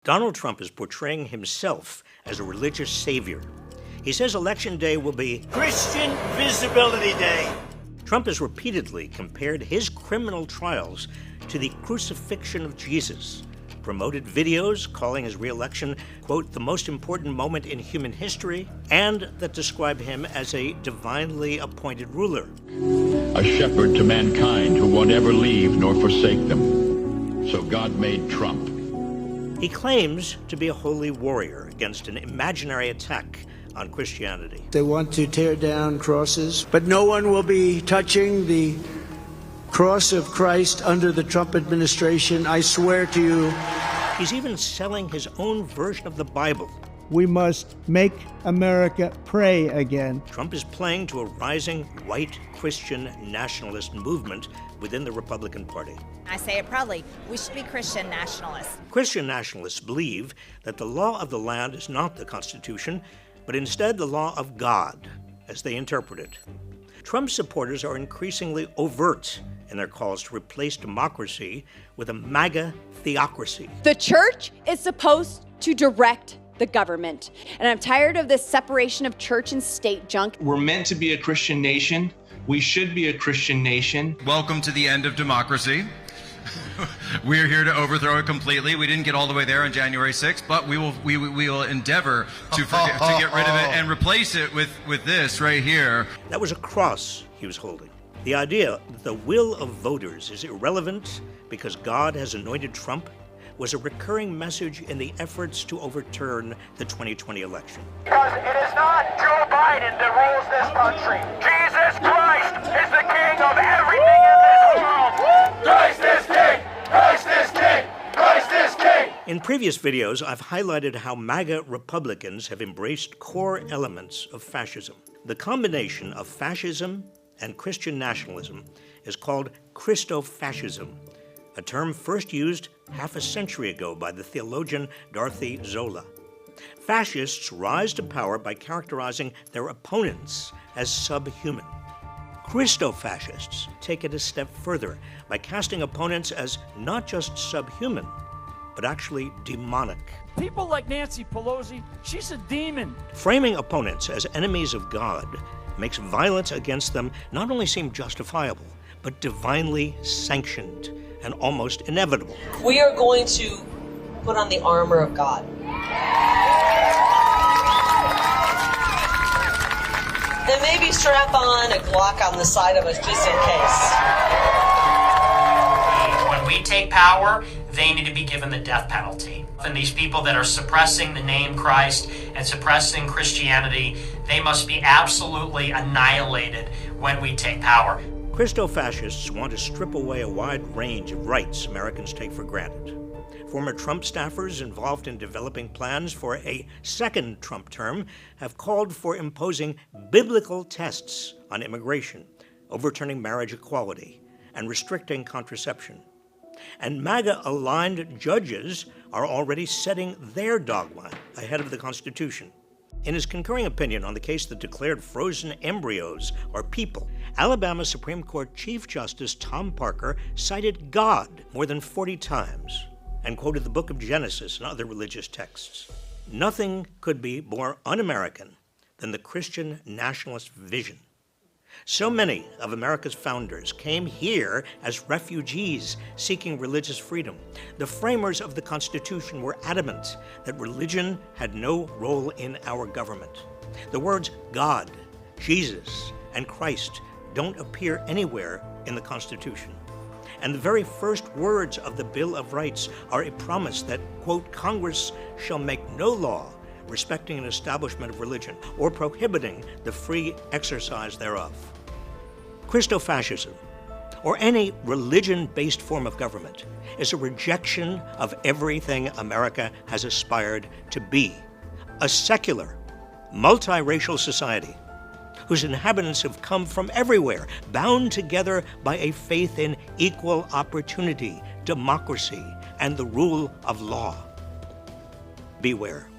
Donald Trump is portraying himself as a religious savior. He says Election Day will be Christian Visibility Day. Trump has repeatedly compared his criminal trials to the crucifixion of Jesus, promoted videos calling his re-election, quote, the most important moment in human history, and that describe him as a divinely appointed ruler. A shepherd to mankind who won't ever leave nor forsake them. So God made Trump. He claims to be a holy warrior against an imaginary attack on Christianity. They want to tear down crosses, but no one will be touching the cross of Christ under the Trump administration, I swear to you. He's even selling his own version of the Bible. We must make America pray again. Trump is playing to a rising white Christian nationalist movement within the Republican Party. I say it proudly, we should be Christian nationalists. Christian nationalists believe that the law of the land is not the Constitution, but instead the law of God, as they interpret it. Trump supporters are increasingly overt in their calls to replace democracy with a MAGA theocracy. The church is supposed to direct the government, and I'm tired of this separation of church and state junk. We're meant to be a Christian nation. We should be a Christian nation. Welcome to the end of democracy. We're here to overthrow it completely. We didn't get all the way there on January 6th, but we will endeavor to get rid of it and replace it with this right here. That was a cross he was holding. The idea that the will of voters is irrelevant because God has anointed Trump was a recurring message in the efforts to overturn the 2020 election. Because it is not Joe Biden that rules this country. Jesus Christ is the king of everything in this world. Christ is king! Christ is king! Christ is king! In previous videos, I've highlighted how MAGA Republicans have embraced core elements of fascism. The combination of fascism and Christian nationalism is called Christofascism, a term first used half a century ago by the theologian Dorothy Zola. Fascists rise to power by characterizing their opponents as subhuman. Christofascists take it a step further by casting opponents as not just subhuman, but actually demonic. People like Nancy Pelosi, she's a demon. Framing opponents as enemies of God makes violence against them not only seem justifiable, but divinely sanctioned and almost inevitable. We are going to put on the armor of God. And maybe strap on a Glock on the side of us just in case. When we take power, they need to be given the death penalty. And these people that are suppressing the name Christ and suppressing Christianity, they must be absolutely annihilated when we take power. Christofascists want to strip away a wide range of rights Americans take for granted. Former Trump staffers involved in developing plans for a second Trump term have called for imposing biblical tests on immigration, overturning marriage equality, and restricting contraception. And MAGA-aligned judges are already setting their dogma ahead of the Constitution. In his concurring opinion on the case that declared frozen embryos are people, Alabama Supreme Court Chief Justice Tom Parker cited God more than 40 times and quoted the book of Genesis and other religious texts. Nothing could be more un-American than the Christian nationalist vision. So many of America's founders came here as refugees seeking religious freedom. The framers of the Constitution were adamant that religion had no role in our government. The words God, Jesus, and Christ don't appear anywhere in the Constitution. And the very first words of the Bill of Rights are a promise that, quote, Congress shall make no law respecting an establishment of religion or prohibiting the free exercise thereof. Christofascism, or any religion-based form of government, is a rejection of everything America has aspired to be, a secular, multiracial society whose inhabitants have come from everywhere, bound together by a faith in equal opportunity, democracy, and the rule of law. Beware.